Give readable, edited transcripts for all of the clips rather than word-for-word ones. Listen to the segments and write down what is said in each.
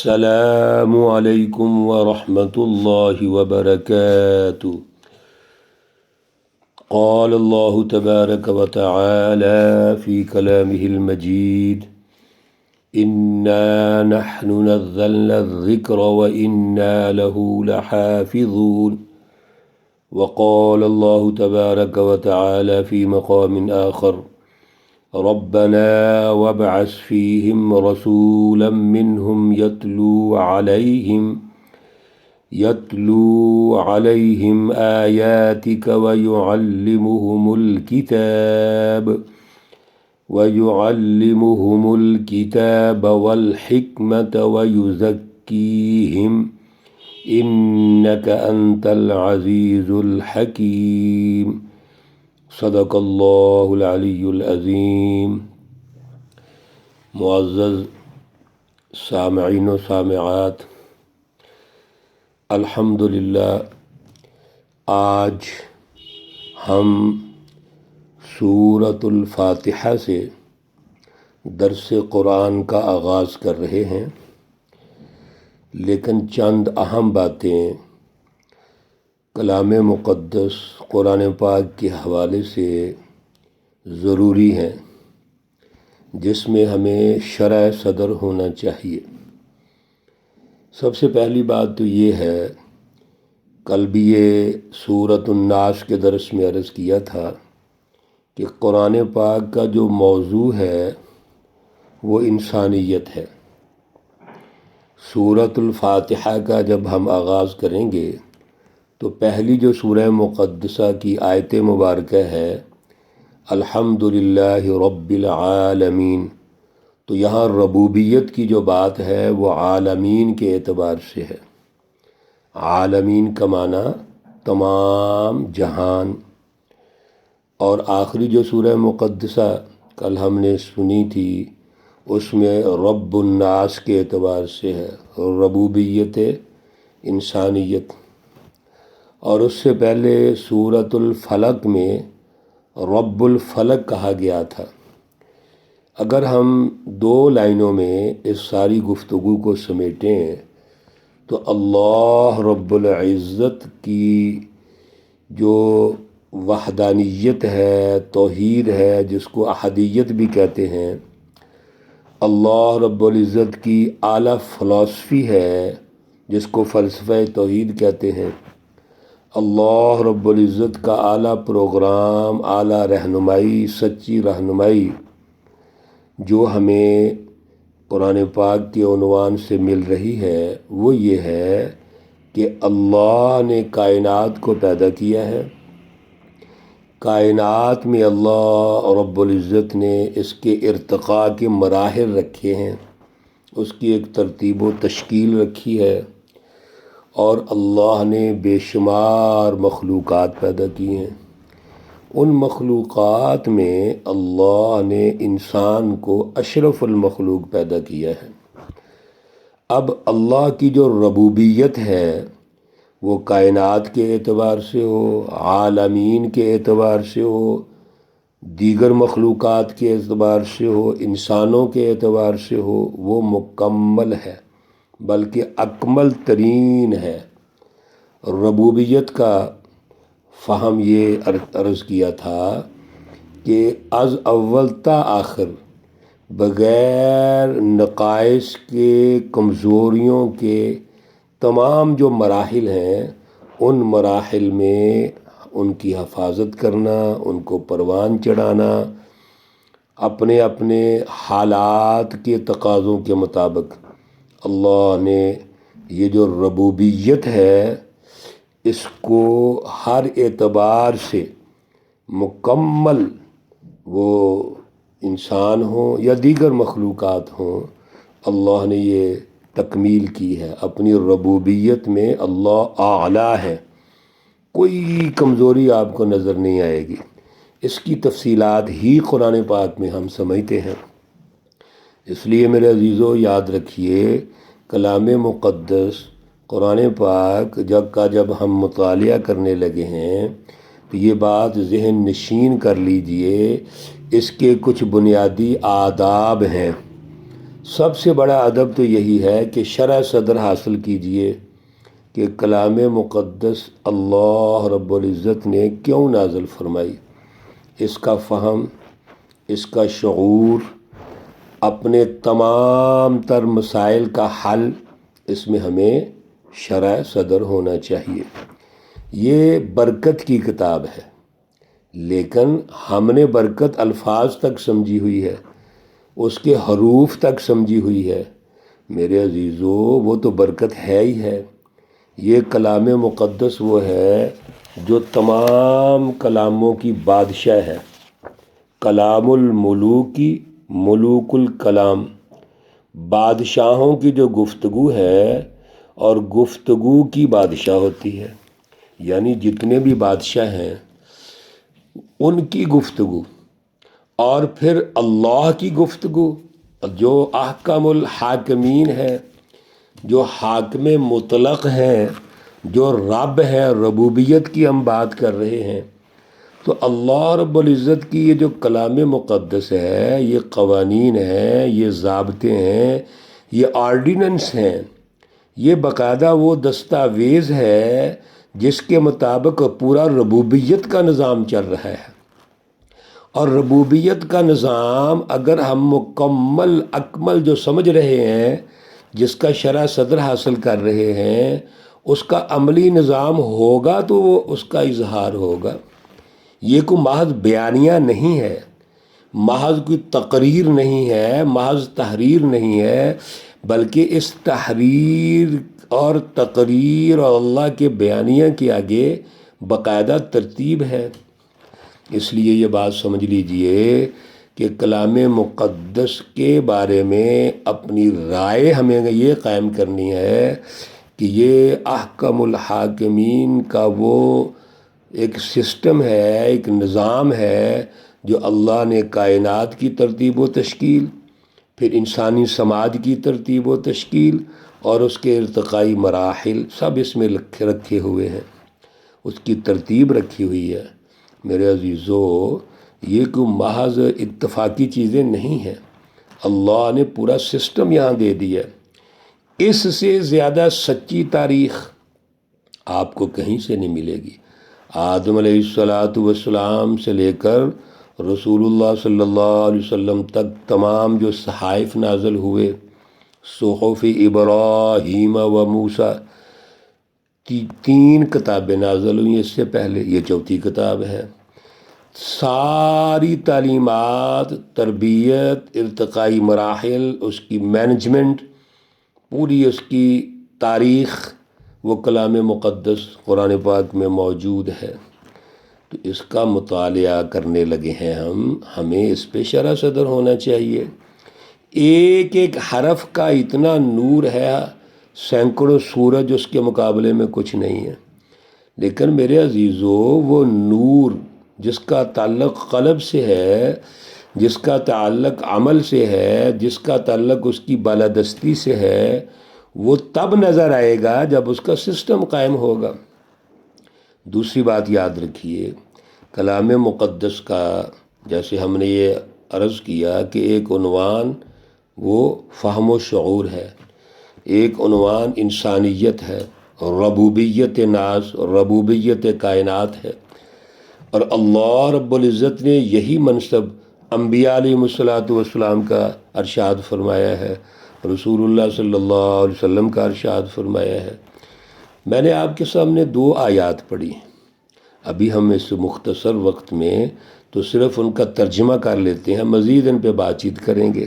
السلام علیکم ورحمۃ اللہ وبرکاتہ۔ قال اللہ تبارک وتعالى في كلامه المجيد إنا نحن نزلنا الذكر وإنا له لحافظون۔ وقال الله تبارك وتعالى في مقام آخر ربنا وابعث فيهم رسولا منهم يتلو عليهم آياتك ويعلمهم الكتاب والحكمة ويزكيهم إنك أنت العزيز الحكيم۔ صدق اللہ العلی العظیم۔ معزز سامعین و سامعات، الحمدللہ آج ہم سورۃ الفاتحہ سے درس قرآن کا آغاز کر رہے ہیں، لیکن چند اہم باتیں کلام مقدس قرآن پاک کے حوالے سے ضروری ہیں، جس میں ہمیں شرح صدر ہونا چاہیے۔ سب سے پہلی بات تو یہ ہے، کل بھی یہ سورۃ الناس کے درس میں عرض کیا تھا کہ قرآن پاک کا جو موضوع ہے وہ انسانیت ہے۔ سورۃ الفاتحہ کا جب ہم آغاز کریں گے تو پہلی جو سورہ مقدسہ کی آیت مبارکہ ہے الحمدللہ رب العالمین، تو یہاں ربوبیت کی جو بات ہے وہ عالمین کے اعتبار سے ہے۔ عالمین کا معنی تمام جہان، اور آخری جو سورہ مقدسہ کل ہم نے سنی تھی اس میں رب الناس کے اعتبار سے ہے، ربوبیت انسانیت۔ اور اس سے پہلے سورۃ الفلق میں رب الفلق کہا گیا تھا۔ اگر ہم دو لائنوں میں اس ساری گفتگو کو سمیٹیں تو اللہ رب العزت کی جو وحدانیت ہے، توحید ہے، جس کو احدیت بھی کہتے ہیں، اللہ رب العزت کی اعلیٰ فلسفی ہے جس کو فلسفہ توحید کہتے ہیں، اللہ رب العزت کا اعلیٰ پروگرام، اعلیٰ رہنمائی، سچی رہنمائی جو ہمیں قرآن پاک کے عنوان سے مل رہی ہے وہ یہ ہے کہ اللہ نے کائنات کو پیدا کیا ہے۔ کائنات میں اللہ رب العزت نے اس کے ارتقاء کے مراحل رکھے ہیں، اس کی ایک ترتیب و تشکیل رکھی ہے، اور اللہ نے بے شمار مخلوقات پیدا کی ہیں۔ ان مخلوقات میں اللہ نے انسان کو اشرف المخلوق پیدا کیا ہے۔ اب اللہ کی جو ربوبیت ہے وہ کائنات کے اعتبار سے ہو، عالمین کے اعتبار سے ہو، دیگر مخلوقات کے اعتبار سے ہو، انسانوں کے اعتبار سے ہو، وہ مکمل ہے، بلکہ اکمل ترین ہے۔ ربوبیت کا فہم یہ عرض کیا تھا کہ از اول تا آخر بغیر نقائص کے، کمزوریوں کے تمام جو مراحل ہیں ان مراحل میں ان کی حفاظت کرنا، ان کو پروان چڑھانا، اپنے اپنے حالات کے تقاضوں کے مطابق اللہ نے یہ جو ربوبیت ہے اس کو ہر اعتبار سے مکمل، وہ انسان ہوں یا دیگر مخلوقات ہوں، اللہ نے یہ تکمیل کی ہے۔ اپنی ربوبیت میں اللہ اعلیٰ ہے، کوئی کمزوری آپ کو نظر نہیں آئے گی۔ اس کی تفصیلات ہی قرآن پاک میں ہم سمجھتے ہیں۔ اس لیے میرے عزیزو یاد رکھیے، کلام مقدس قرآن پاک جب ہم مطالعہ کرنے لگے ہیں تو یہ بات ذہن نشین کر لیجئے، اس کے کچھ بنیادی آداب ہیں۔ سب سے بڑا ادب تو یہی ہے کہ شرح صدر حاصل کیجئے کہ کلام مقدس اللہ رب العزت نے کیوں نازل فرمائی، اس کا فہم، اس کا شعور، اپنے تمام تر مسائل کا حل، اس میں ہمیں شرح صدر ہونا چاہیے۔ یہ برکت کی کتاب ہے، لیکن ہم نے برکت الفاظ تک سمجھی ہوئی ہے، اس کے حروف تک سمجھی ہوئی ہے۔ میرے عزیزو، وہ تو برکت ہے ہی ہے۔ یہ کلام مقدس وہ ہے جو تمام کلاموں کی بادشاہ ہے، کلام الملوکی ملوک الکلام، بادشاہوں کی جو گفتگو ہے اور گفتگو کی بادشاہ ہوتی ہے، یعنی جتنے بھی بادشاہ ہیں ان کی گفتگو، اور پھر اللہ کی گفتگو جو احکم الحاکمین ہے، جو حاکم مطلق ہیں، جو رب ہے، ربوبیت کی ہم بات کر رہے ہیں۔ تو اللہ رب العزت کی یہ جو کلام مقدس ہے، یہ قوانین ہیں، یہ ضابطے ہیں، یہ آرڈیننس ہیں، یہ باقاعدہ وہ دستاویز ہے جس کے مطابق پورا ربوبیت کا نظام چل رہا ہے۔ اور ربوبیت کا نظام اگر ہم مکمل اکمل جو سمجھ رہے ہیں، جس کا شرح صدر حاصل کر رہے ہیں، اس کا عملی نظام ہوگا تو وہ اس کا اظہار ہوگا۔ یہ کوئی محض بیانیہ نہیں ہے، محض کوئی تقریر نہیں ہے، محض تحریر نہیں ہے، بلکہ اس تحریر اور تقریر اور اللہ کے بیانیہ کے آگے باقاعدہ ترتیب ہے۔ اس لیے یہ بات سمجھ لیجئے کہ کلام مقدس کے بارے میں اپنی رائے ہمیں یہ قائم کرنی ہے کہ یہ احکم الحاکمین کا وہ ایک سسٹم ہے، ایک نظام ہے جو اللہ نے کائنات کی ترتیب و تشکیل، پھر انسانی سماج کی ترتیب و تشکیل اور اس کے ارتقائی مراحل سب اس میں رکھے ہوئے ہیں، اس کی ترتیب رکھی ہوئی ہے۔ میرے عزیزو، یہ کوئی محض اتفاقی چیزیں نہیں ہیں، اللہ نے پورا سسٹم یہاں دے دیا ہے۔ اس سے زیادہ سچی تاریخ آپ کو کہیں سے نہیں ملے گی۔ آدم علیہ السلام سے لے کر رسول اللہ صلی اللہ علیہ وسلم تک تمام جو صحائف نازل ہوئے، صحف ابراہیم و موسیٰ، 3 کتابیں نازل ہوئی اس سے پہلے، یہ 4تھی کتاب ہے۔ ساری تعلیمات، تربیت، ارتقائی مراحل، اس کی مینجمنٹ، پوری اس کی تاریخ وہ کلام مقدس قرآن پاک میں موجود ہے۔ تو اس کا مطالعہ کرنے لگے ہیں ہمیں اس پہ شرح صدر ہونا چاہیے۔ ایک ایک حرف کا اتنا نور ہے، سینکڑوں سورج اس کے مقابلے میں کچھ نہیں ہے۔ لیکن میرے عزیزو، وہ نور جس کا تعلق قلب سے ہے، جس کا تعلق عمل سے ہے، جس کا تعلق اس کی بالادستی سے ہے، وہ تب نظر آئے گا جب اس کا سسٹم قائم ہوگا۔ دوسری بات یاد رکھیے، کلام مقدس کا جیسے ہم نے یہ عرض کیا کہ ایک عنوان وہ فہم و شعور ہے، ایک عنوان انسانیت ہے، ربوبیت ناز، ربوبیت کائنات ہے، اور اللہ رب العزت نے یہی منصب انبیاء علیہ السلام کا ارشاد فرمایا ہے، رسول اللہ صلی اللہ علیہ وسلم کا ارشاد فرمایا ہے۔ میں نے آپ کے سامنے 2 آیات پڑھی، ابھی ہم اس مختصر وقت میں تو صرف ان کا ترجمہ کر لیتے ہیں، مزید ان پہ بات چیت کریں گے۔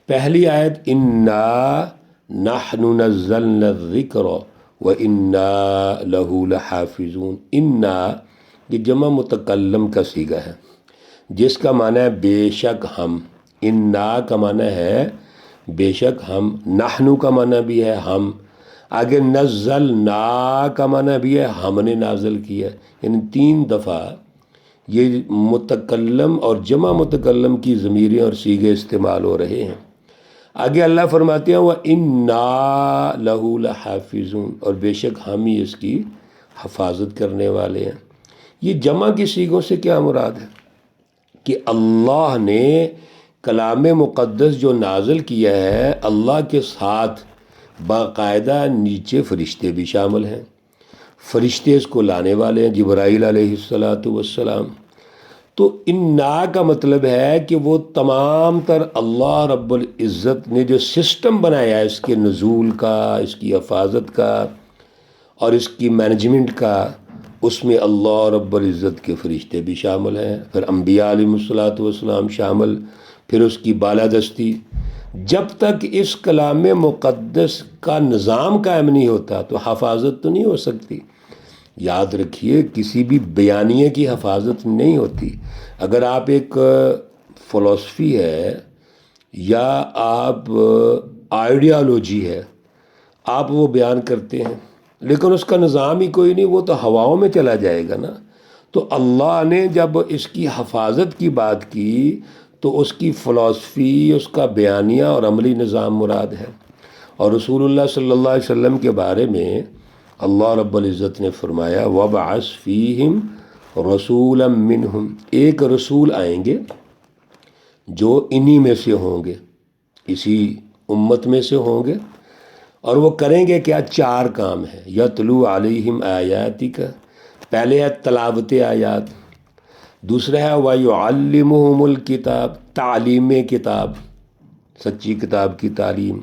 پہلی آیت اِنَّا نَحْنُ نَزَّلْنَا الذِّكْرَ وَإِنَّا لَهُ لَحَافِظُونَ۔ اِنَّا یہ جمع متکلم کا صیغہ ہے، جس کا معنی ہے بے شک ہم۔ اِنَّا کا معنی ہے بے شک ہم، نحنو کا معنی بھی ہے ہم، آگے نزلنا کا معنی بھی ہے ہم نے نازل کیا، یعنی 3 دفعہ یہ متکلم اور جمع متکلم کی ضمیریں اور صیغے استعمال ہو رہے ہیں۔ آگے اللہ فرماتے ہیں وَإِنَّا لَهُ لَحَافِظُونَ، اور بے شک ہم ہی اس کی حفاظت کرنے والے ہیں۔ یہ جمع کی صیغوں سے کیا مراد ہے کہ اللہ نے کلام مقدس جو نازل کیا ہے اللہ کے ساتھ باقاعدہ نیچے فرشتے بھی شامل ہیں، فرشتے اس کو لانے والے ہیں، جبرائیل علیہ السلام۔ تو انا کا مطلب ہے کہ وہ تمام تر اللہ رب العزت نے جو سسٹم بنایا ہے اس کے نزول کا، اس کی حفاظت کا اور اس کی مینجمنٹ کا، اس میں اللہ رب العزت کے فرشتے بھی شامل ہیں، پھر انبیاء علیہ السلام شامل، پھر اس کی بالادستی۔ جب تک اس کلام مقدس کا نظام قائم نہیں ہوتا تو حفاظت تو نہیں ہو سکتی۔ یاد رکھیے کسی بھی بیانیے کی حفاظت نہیں ہوتی۔ اگر آپ ایک فلسفی ہے یا آپ آئیڈیالوجی ہے، آپ وہ بیان کرتے ہیں لیکن اس کا نظام ہی کوئی نہیں، وہ تو ہواؤں میں چلا جائے گا نا۔ تو اللہ نے جب اس کی حفاظت کی بات کی تو اس کی فلسفی، اس کا بیانیہ اور عملی نظام مراد ہے۔ اور رسول اللہ صلی اللہ علیہ وسلم کے بارے میں اللہ رب العزت نے فرمایا وَبْعَثْ فِيهِمْ رَسُولًا مِّنْهُمْ، ایک رسول آئیں گے جو انہی میں سے ہوں گے، اسی امت میں سے ہوں گے، اور وہ کریں گے کیا؟ 4 کام ہیں۔ یتلو علیہم آیاتک، پہلے ہے تلاوت آیات، دوسرا ہے وَيُعَلِّمُهُمُ الْكِتاب، تعلیم کتاب، سچی کتاب کی تعلیم،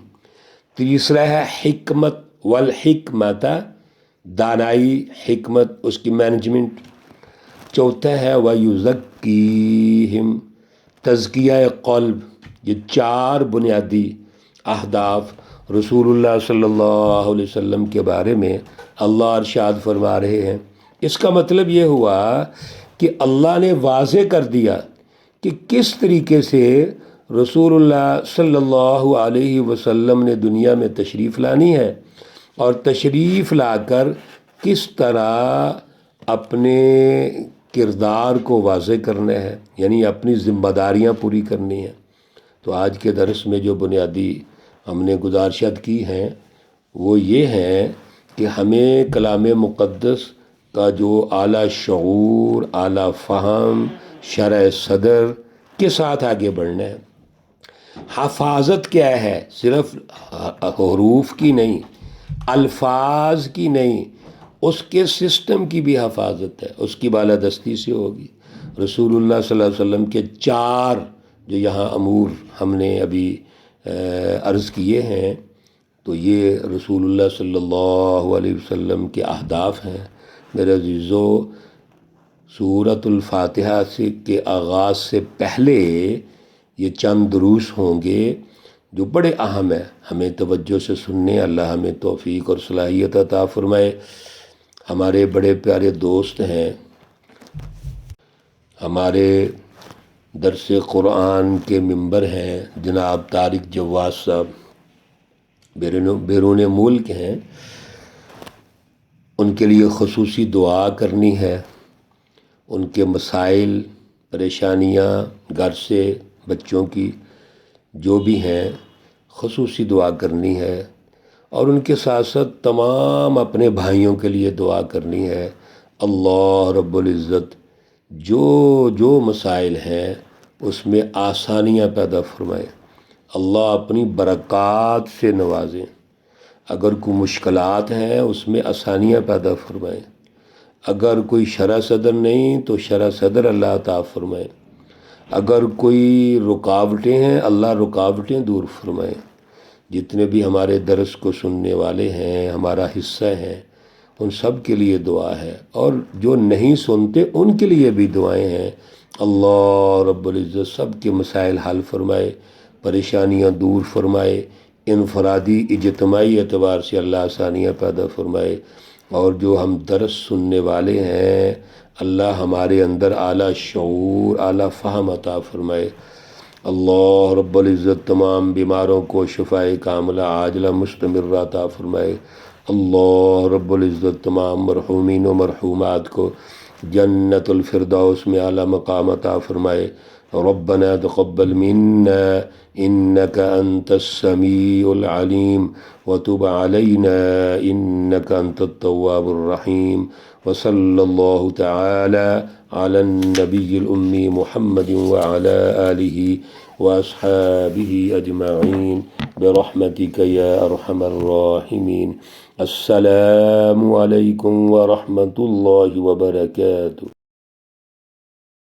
تیسرا ہے حکمت والحکمت، دانائی، حکمت، اس کی مینجمنٹ، چوتھا ہے وَيُزَكِّيهِمْ، تزکیہ قلب۔ یہ 4 بنیادی اہداف رسول اللہ صلی اللہ علیہ وسلم کے بارے میں اللہ ارشاد فرما رہے ہیں۔ اس کا مطلب یہ ہوا کہ اللہ نے واضح کر دیا کہ کس طریقے سے رسول اللہ صلی اللہ علیہ وسلم نے دنیا میں تشریف لانی ہے، اور تشریف لا کر کس طرح اپنے کردار کو واضح کرنا ہے، یعنی اپنی ذمہ داریاں پوری کرنی ہیں۔ تو آج کے درس میں جو بنیادی ہم نے گزارشات کی ہیں وہ یہ ہیں کہ ہمیں کلام مقدس کا جو اعلیٰ شعور، اعلیٰ فہم، شرح صدر کے ساتھ آگے بڑھنا ہے۔ حفاظت کیا ہے؟ صرف حروف کی نہیں، الفاظ کی نہیں، اس کے سسٹم کی بھی حفاظت ہے، اس کی بالادستی سے ہوگی۔ رسول اللہ صلی اللہ علیہ وسلم کے 4 جو یہاں امور ہم نے ابھی عرض کیے ہیں، تو یہ رسول اللہ صلی اللہ علیہ وسلم کے اہداف ہیں۔ میرے عزیزو، سورۃ الفاتحہ سے کے آغاز سے پہلے یہ چند دروس ہوں گے جو بڑے اہم ہیں، ہمیں توجہ سے سننے، اللہ ہمیں توفیق اور صلاحیت عطا فرمائے۔ ہمارے بڑے پیارے دوست ہیں، ہمارے درس قرآن کے ممبر ہیں جناب طارق جواز صاحب، بیرون ملک ہیں، ان کے لیے خصوصی دعا کرنی ہے۔ ان کے مسائل، پریشانیاں، گھر سے بچوں کی جو بھی ہیں، خصوصی دعا کرنی ہے، اور ان کے ساتھ ساتھ تمام اپنے بھائیوں کے لیے دعا کرنی ہے۔ اللہ رب العزت جو مسائل ہیں اس میں آسانیاں پیدا فرمائے، اللہ اپنی برکات سے نوازیں۔ اگر کوئی مشکلات ہیں اس میں آسانیاں پیدا فرمائیں، اگر کوئی شرح صدر نہیں تو شرح صدر اللہ عطا فرمائے، اگر کوئی رکاوٹیں ہیں اللہ رکاوٹیں دور فرمائے۔ جتنے بھی ہمارے درس کو سننے والے ہیں، ہمارا حصہ ہیں، ان سب کے لیے دعا ہے، اور جو نہیں سنتے ان کے لیے بھی دعائیں ہیں۔ اللہ رب العزت سب کے مسائل حل فرمائے، پریشانیاں دور فرمائے، انفرادی اجتماعی اعتبار سے اللہ آسانیاں پیدا فرمائے، اور جو ہم درس سننے والے ہیں اللہ ہمارے اندر اعلیٰ شعور، اعلیٰ فہم عطا فرمائے۔ اللہ رب العزت تمام بیماروں کو شفائے کاملہ عاجلہ مستمرہ عطا فرمائے۔ اللہ رب العزت تمام مرحومین و مرحومات کو جنت الفردوس میں اعلیٰ مقام عطا فرمائے۔ ربنا تقبل منا إنك أنت السميع العليم وتب علينا إنك أنت التواب الرحيم. وصلى الله تعالى على النبي الأمي محمد وعلى آله وأصحابه أجمعين برحمتك يا أرحم الراحمين. السلام عليكم ورحمة الله وبركاته.